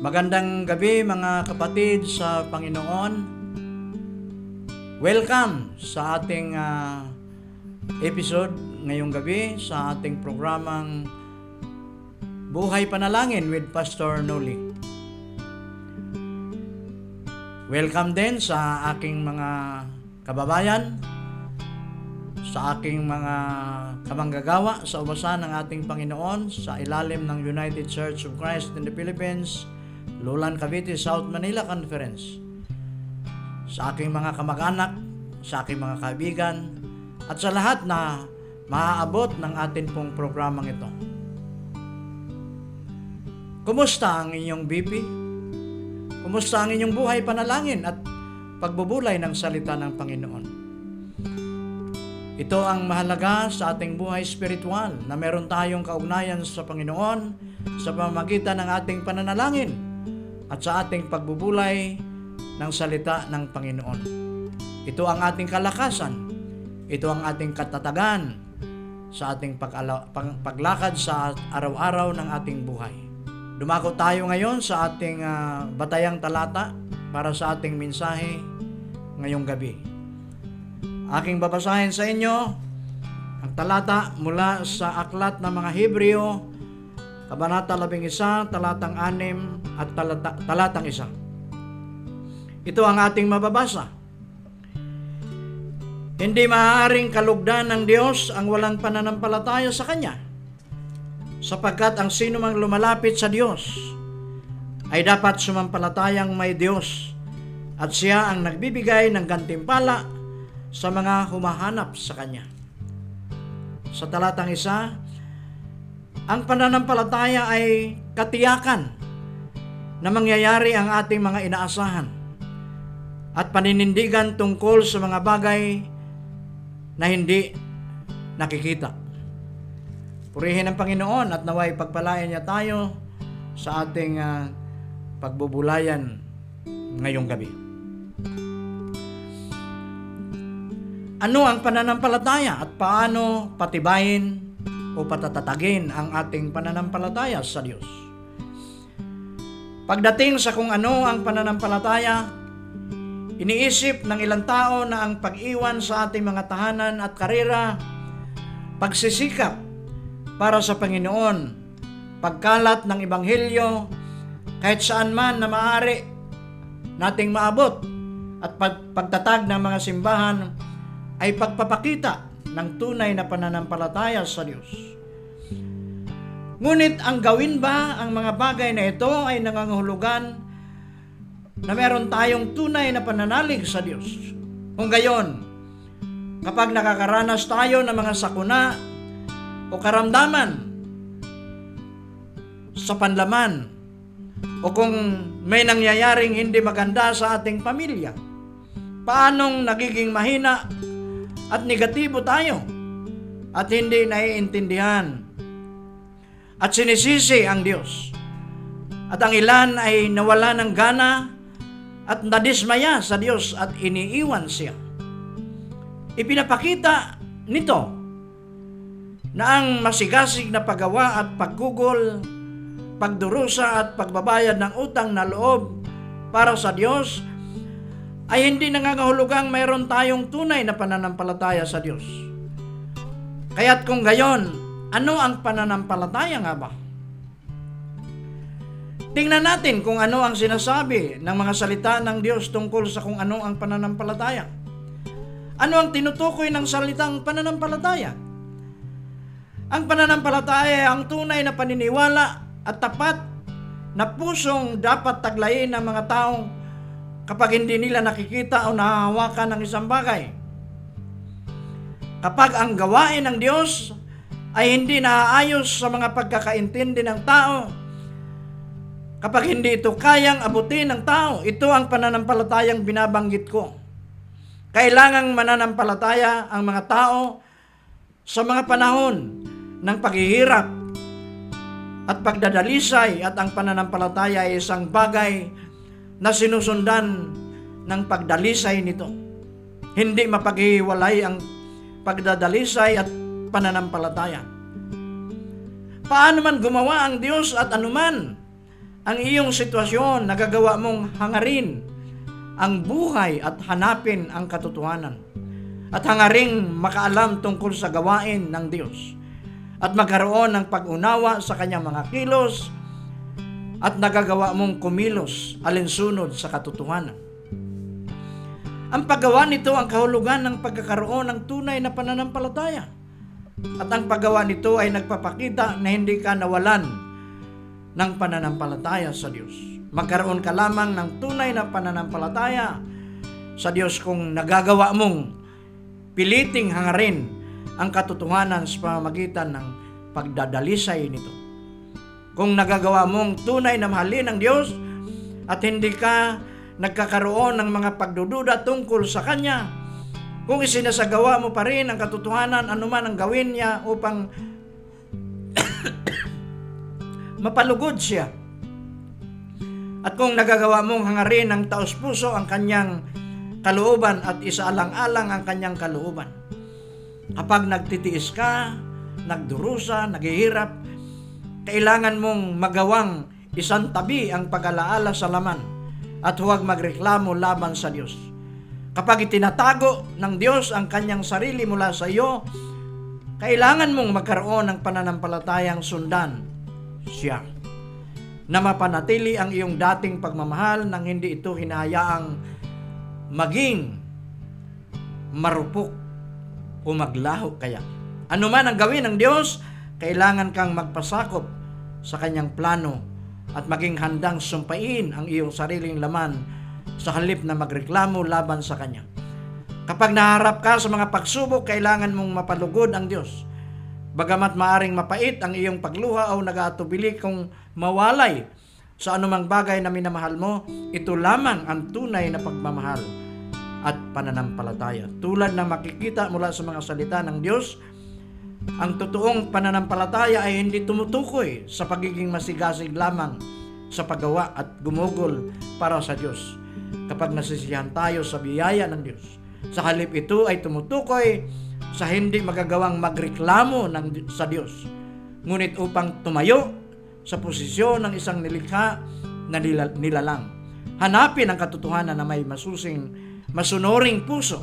Magandang gabi mga kapatid sa Panginoon. Welcome sa ating episode ngayong gabi sa ating programang Buhay Panalangin with Pastor Noli. Welcome din sa aking mga kababayan, sa aking mga kamanggagawa sa ubasan ng ating Panginoon sa ilalim ng United Church of Christ in the Philippines, Lulan, Cavite, South Manila Conference, sa aking mga kamag-anak, sa aking mga kaibigan, at sa lahat na maaabot ng atin pong programang ito. Kumusta ang inyong BP? Kumusta ang inyong buhay panalangin at pagbubulay ng salita ng Panginoon? Ito ang mahalaga sa ating buhay spiritual na meron tayong kaugnayan sa Panginoon sa pamamagitan ng ating pananalangin at sa ating pagbubulay ng salita ng Panginoon. Ito ang ating kalakasan. Ito ang ating katatagan sa ating paglakad sa araw-araw ng ating buhay. Dumako tayo ngayon sa ating batayang talata para sa ating mensahe ngayong gabi. Aking babasahin sa inyo ang talata mula sa Aklat ng mga Hebreo, Kabanata 11, talatang 6 at talatang 1. Ito ang ating mababasa. Hindi maaaring kalugdan ng Diyos ang walang pananampalataya sa Kanya, sapagkat ang sino mang lumalapit sa Diyos ay dapat sumampalatayang may Diyos at Siya ang nagbibigay ng gantimpala sa mga humahanap sa Kanya. Sa talatang 1, ang pananampalataya ay katiyakan na mangyayari ang ating mga inaasahan at paninindigan tungkol sa mga bagay na hindi nakikita. Purihin ang Panginoon at naway pagpalain niya tayo sa ating pagbubulayan ngayong gabi. Ano ang pananampalataya at paano patibayin o patatatagin ang ating pananampalataya sa Diyos? Pagdating sa kung ano ang pananampalataya, iniisip ng ilang tao na ang pag-iwan sa ating mga tahanan at karera, pagsisikap para sa Panginoon, pagkalat ng Ebanghelyo kahit saan man na maaari nating maabot, at pagtatag ng mga simbahan ay pagpapakita ng tunay na pananampalataya sa Diyos. Ngunit ang gawin ba ang mga bagay na ito ay nangangahulugan na meron tayong tunay na pananalig sa Diyos? Kung gayon, kapag nakakaranas tayo ng mga sakuna o karamdaman sa panlaman, o kung may nangyayaring hindi maganda sa ating pamilya, paanong nagiging mahina at negatibo tayo at hindi naiintindihan at sinisisi ang Diyos, at ang ilan ay nawala ng gana at nadismaya sa Diyos at iniiwan siya. Ipinapakita nito na ang masigasig na paggawa at paggugol, pagdurusa at pagbabayad ng utang na loob para sa Diyos ay hindi nangangahulugang mayroon tayong tunay na pananampalataya sa Diyos. Kaya't kung gayon, ano ang pananampalataya nga ba? Tingnan natin kung ano ang sinasabi ng mga salita ng Diyos tungkol sa kung ano ang pananampalataya. Ano ang tinutukoy ng salitang pananampalataya? Ang pananampalataya ay ang tunay na paniniwala at tapat na pusong dapat taglayin ng mga taong kapag hindi nila nakikita o nahahawakan ng isang bagay. Kapag ang gawain ng Diyos ay hindi naaayos sa mga pagkakaintindi ng tao, kapag hindi ito kayang abutin ng tao, ito ang pananampalatayang binabanggit ko. Kailangang mananampalataya ang mga tao sa mga panahon ng paghihirap at pagdadalisay, at ang pananampalataya ay isang bagay na sinusundan ng pagdalisay nito. Hindi mapaghiwalay ang pagdadalisay at pananampalataya. Paano man gumawa ang Diyos at anuman ang iyong sitwasyon, nagagawa mong hangarin ang buhay at hanapin ang katotohanan. At hangaring makaalam tungkol sa gawain ng Diyos. At magkaroon ng pag-unawa sa kanyang mga kilos. At nagagawa mong kumilos alinsunod sa katotohanan. Ang paggawa nito ang kahulugan ng pagkakaroon ng tunay na pananampalataya. At ang paggawa nito ay nagpapakita na hindi ka nawalan ng pananampalataya sa Diyos. Magkaroon ka lamang ng tunay na pananampalataya sa Diyos kung nagagawa mong piliting hangarin ang katotohanan sa pamamagitan ng pagdadalisay nito. Kung nagagawa mong tunay na mahalin ang Diyos at hindi ka nagkakaroon ng mga pagdududa tungkol sa Kanya, kung isinasagawa mo pa rin ang katotohanan anuman ang gawin niya upang mapalugod siya. At kung nagagawa mong hangarin ng taos-puso ang kanyang kalooban at isaalang-alang ang kanyang kalooban. Kapag nagtitiis ka, nagdurusa, naghihirap, kailangan mong magawang isang tabi ang pag-alaala sa laman at huwag magreklamo laban sa Diyos. Kapag itinatago ng Diyos ang kanyang sarili mula sa iyo, kailangan mong magkaroon ng pananampalatayang sundan siya, na mapanatili ang iyong dating pagmamahal nang hindi ito hinahayaang maging marupok o maglaho kaya. Ano man ang gawin ng Diyos, kailangan kang magpasakop sa kanyang plano at maging handang sumpain ang iyong sariling laman sa halip na magreklamo laban sa Kanya. Kapag naharap ka sa mga pagsubok, kailangan mong mapalugod ang Diyos. Bagamat maaring mapait ang iyong pagluha o nag-aatubili kung mawalay sa anumang bagay na minamahal mo, ito lamang ang tunay na pagmamahal at pananampalataya. Tulad na makikita mula sa mga salita ng Diyos, ang totoong pananampalataya ay hindi tumutukoy sa pagiging masigasig lamang sa paggawa at gumugol para sa Diyos kapag nasisiyahan tayo sa biyaya ng Diyos. Sa halip ito ay tumutukoy sa hindi magagawang magreklamo sa Diyos, ngunit upang tumayo sa posisyon ng isang nilikha na nilalang. Hanapin ang katotohanan na may masunuring puso,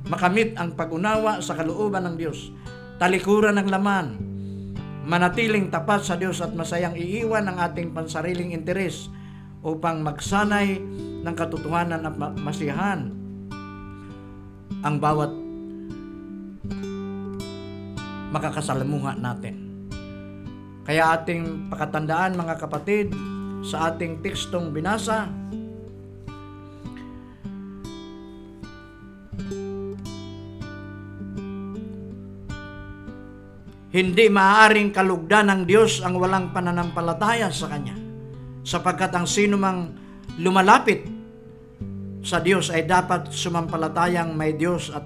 makamit ang pag-unawa sa kalooban ng Diyos, talikuran ng laman, manatiling tapat sa Diyos at masayang iiwan ang ating pansariling interes upang magsanay ng katotohanan at masiyahan ang bawat makakasalamuha natin. Kaya ating pakatandaan mga kapatid sa ating tekstong binasa, hindi maaaring kalugdan ng Diyos ang walang pananampalataya sa Kanya, sapagkat ang sino mang lumalapit sa Diyos ay dapat sumampalatayang may Diyos at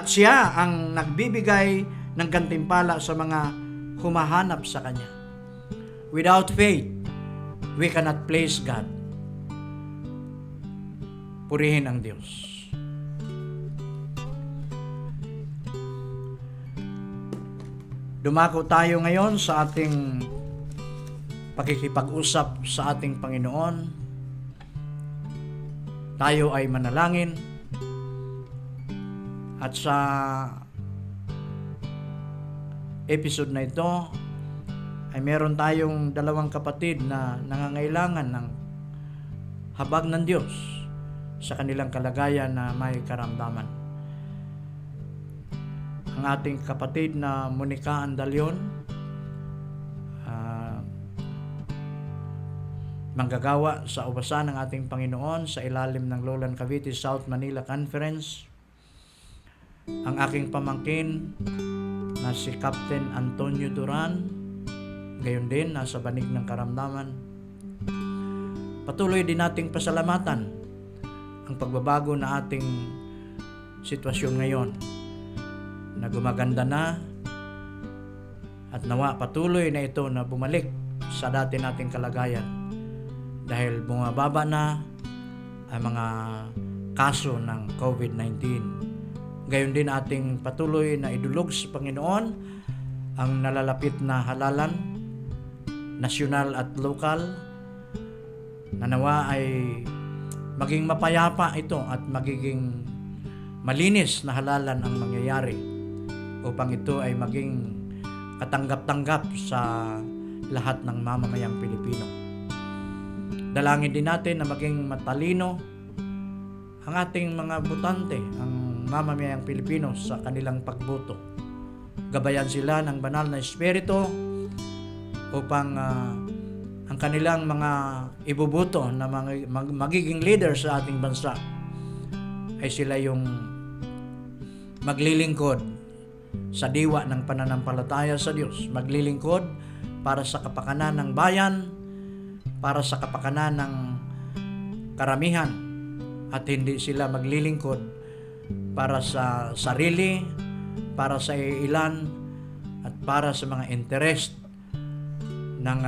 siya ang nagbibigay ng gantimpala sa mga humahanap sa Kanya. Without faith, we cannot please God. Purihin ang Diyos. Dumako tayo ngayon sa ating pakikipag-usap sa ating Panginoon. Tayo ay manalangin. At sa episode na ito ay meron tayong dalawang kapatid na nangangailangan ng habag ng Diyos sa kanilang kalagayan na may karamdaman. Ang ating kapatid na Monica Andalion, manggagawa sa ubasan ng ating Panginoon sa ilalim ng Lowland Cavite South Manila Conference. Ang aking pamangkin na si Captain Antonio Duran, gayon din nasa banig ng karamdaman. Patuloy din nating pasalamatan ang pagbabago na ating sitwasyon ngayon na gumaganda na at nawa patuloy na ito na bumalik sa dati nating kalagayan dahil bumababa na ang mga kaso ng COVID-19. Gayon din ating patuloy na idulog sa Panginoon ang nalalapit na halalan nasyonal at lokal, na nawa ay maging mapayapa ito at magiging malinis na halalan ang mangyayari upang ito ay maging katanggap-tanggap sa lahat ng mamamayang Pilipino. Dalangin din natin na maging matalino ang ating mga botante, ang mamamayang Pilipino sa kanilang pagboto. Gabayan sila ng banal na Espiritu upang ang kanilang mga ibubuto na magiging leader sa ating bansa ay sila yung maglilingkod sa diwa ng pananampalataya sa Diyos, maglilingkod para sa kapakanan ng bayan, para sa kapakanan ng karamihan, at hindi sila maglilingkod para sa sarili, para sa ilan, at para sa mga interest ng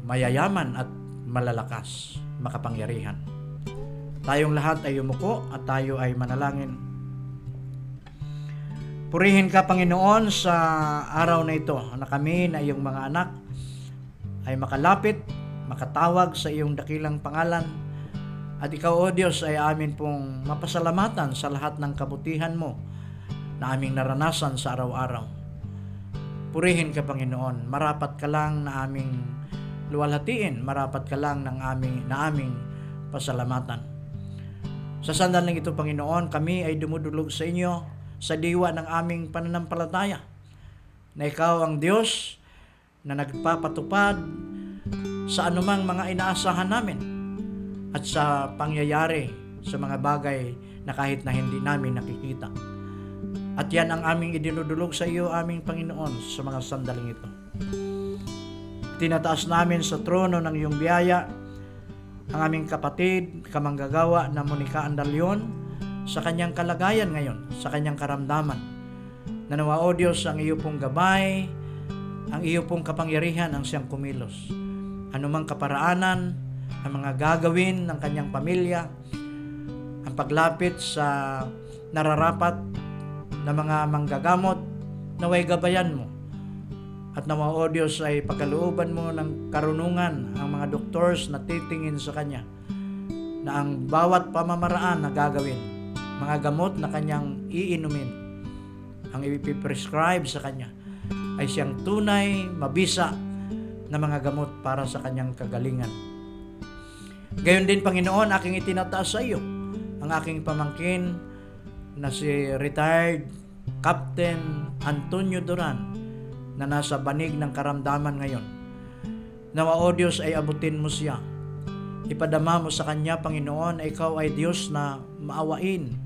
mayayaman at malalakas, makapangyarihan. Tayong lahat ay yumuko at tayo ay manalangin. Purihin ka, Panginoon, sa araw na ito na kami na iyong mga anak ay makalapit, makatawag sa iyong dakilang pangalan. At ikaw, O Diyos, ay amin pong mapasalamatan sa lahat ng kabutihan mo na aming naranasan sa araw-araw. Purihin ka, Panginoon. Marapat ka lang na aming luwalhatiin. Marapat ka lang na aming pasalamatan. Sa sandaling ito, Panginoon, kami ay dumudulog sa inyo sa diwa ng aming pananampalataya na ikaw ang Diyos na nagpapatupad sa anumang mga inaasahan namin at sa pangyayari sa mga bagay na kahit na hindi namin nakikita. At yan ang aming idinudulog sa iyo, aming Panginoon, sa mga sandaling ito. Tinataas namin sa trono ng iyong biyaya ang aming kapatid, kamanggagawa na Monica Andalion, sa kanyang kalagayan ngayon, sa kanyang karamdaman. Nanawa, O Diyos, ang iyo pong gabay, ang iyo pong kapangyarihan ang siyang kumilos. Anumang kaparaanan, ang mga gagawin ng kanyang pamilya, ang paglapit sa nararapat na mga manggagamot, naway gabayan mo. At nawa, O Diyos, ay pagkalooban mo ng karunungan ang mga doctors na titingin sa kanya, na ang bawat pamamaraan na gagawin, mga gamot na kanyang iinumin, ang ipiprescribe sa kanya, ay siyang tunay, mabisa na mga gamot para sa kanyang kagalingan. Gayon din, Panginoon, aking itinataas sa iyo ang aking pamangkin na si retired Captain Antonio Duran na nasa banig ng karamdaman ngayon. Nawa, O Diyos, ay abutin mo siya. Ipadama mo sa kanya, Panginoon, ay ikaw ay Diyos na maawain.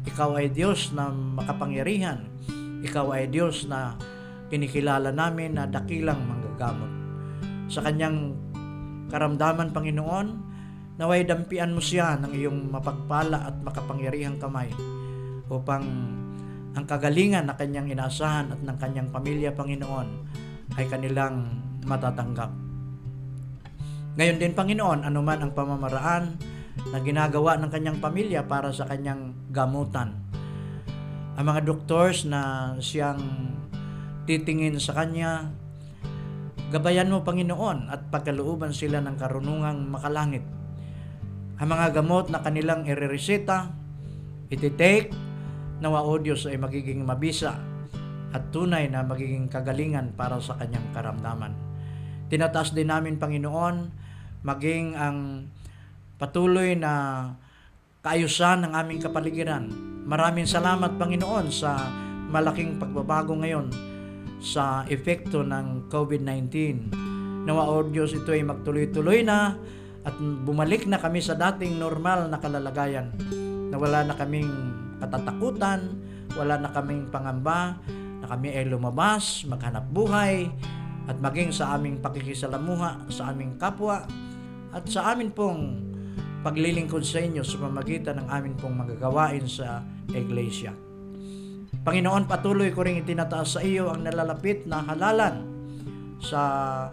Ikaw ay Diyos na makapangyarihan. Ikaw ay Diyos na kinikilala namin na dakilang manggagamot. Sa kanyang karamdaman, Panginoon, naway dampian mo siya ng iyong mapagpala at makapangyarihang kamay upang ang kagalingan na kanyang inaasahan at ng kanyang pamilya, Panginoon, ay kanilang matatanggap. Ngayon din, Panginoon, anuman ang pamamaraan na ginagawa ng kanyang pamilya para sa kanyang gamutan, ang mga doctors na siyang titingin sa kanya, gabayan mo, Panginoon, at pagkalooban sila ng karunungang makalangit. Ang mga gamot na kanilang irereseta, ititake, nawa, O Diyos, ay magiging mabisa at tunay na magiging kagalingan para sa kanyang karamdaman. Tinataas din namin, Panginoon, maging ang patuloy na kaayusan ng aming kapaligiran. Maraming salamat, Panginoon, sa malaking pagbabago ngayon sa epekto ng COVID-19. Nawa, O Diyos, ito ay magtuloy-tuloy na at bumalik na kami sa dating normal na kalalagayan, na wala na kaming katatakutan, wala na kaming pangamba, na kami ay lumabas, maghanap buhay, at maging sa aming pakikisalamuha sa aming kapwa at sa amin pong paglilingkod sa inyo sa pamamagitan ng amin pong magagawain sa Iglesia. Panginoon, patuloy ko rin itinataas sa iyo ang nalalapit na halalan sa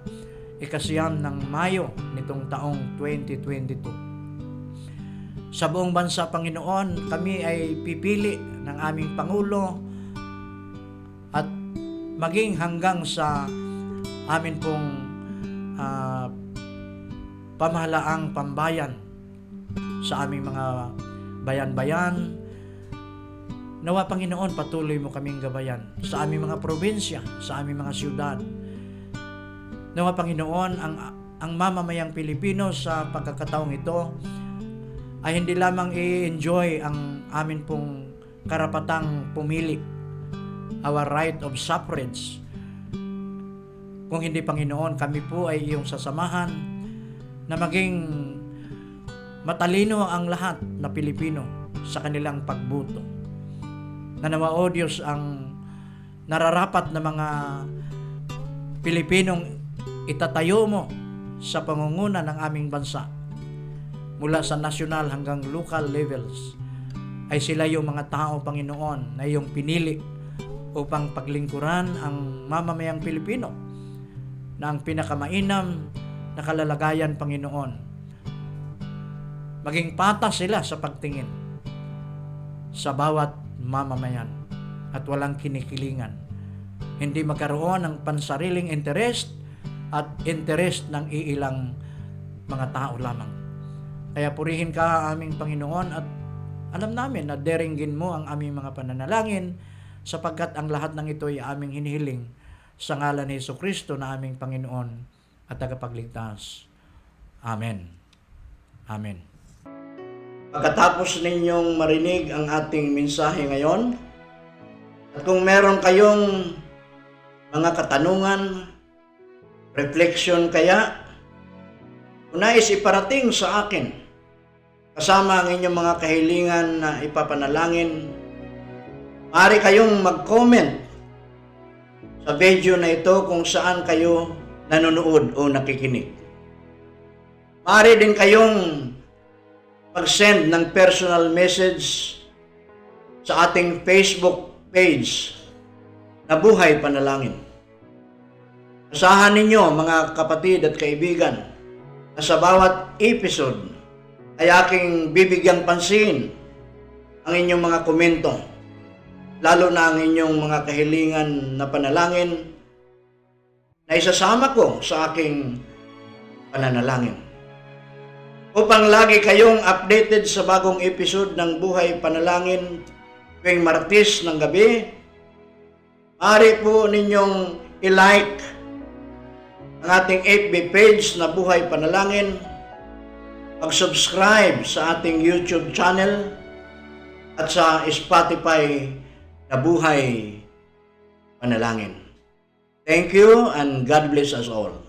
ikasiyam ng Mayo nitong taong 2022. Sa buong bansa, Panginoon, kami ay pipili ng aming Pangulo at maging hanggang sa amin pong pamahalaang pambayan sa aming mga bayan-bayan. Nawa Panginoon, patuloy mo kaming gabayan sa aming mga probinsya, sa aming mga siyudad. Nawa Panginoon, ang mamamayang Pilipino sa pagkakataong ito ay hindi lamang i-enjoy ang amin pong karapatang pumili, our right of suffrage. Kung hindi, Panginoon, kami po ay iyong sasamahan na maging matalino ang lahat na Pilipino sa kanilang pagbuto. Nanawa, O Diyos, ang nararapat na mga Pilipinong itatayo mo sa pangunguna ng aming bansa mula sa national hanggang local levels ay sila yung mga tao, Panginoon, na iyong pinili upang paglingkuran ang mamamayang Pilipino na ang pinakamainam na kalalagayan, Panginoon. Maging patas sila sa pagtingin sa bawat mamamayan at walang kinikilingan. Hindi magkaroon ng pansariling interest at interest ng iilang mga tao lamang. Kaya purihin ka, aming Panginoon, at alam namin na daringgin mo ang aming mga pananalangin sapagkat ang lahat ng ito ay aming hinihiling sa ngalan ni Jesucristo na aming Panginoon at tagapagligtas. Amen. Amen. Pagkatapos ninyong marinig ang ating mensahe ngayon, at kung meron kayong mga katanungan, reflection kaya, kung nais iparating sa akin, kasama ang inyong mga kahilingan na ipapanalangin, maaari kayong mag-comment sa video na ito kung saan kayo nanonood o nakikinig. Maaari din kayong mag-send ng personal message sa ating Facebook page na Buhay Panalangin. Asahan ninyo, mga kapatid at kaibigan, na sa bawat episode ay aking bibigyang pansin ang inyong mga komento, lalo na ang inyong mga kahilingan na panalangin na isasama ko sa aking pananalangin. Upang lagi kayong updated sa bagong episode ng Buhay Panalangin tuwing Martes ng gabi, maaari po ninyong i-like ang ating FB page na Buhay Panalangin, mag-subscribe sa ating YouTube channel at sa Spotify na Buhay Panalangin. Thank you and God bless us all.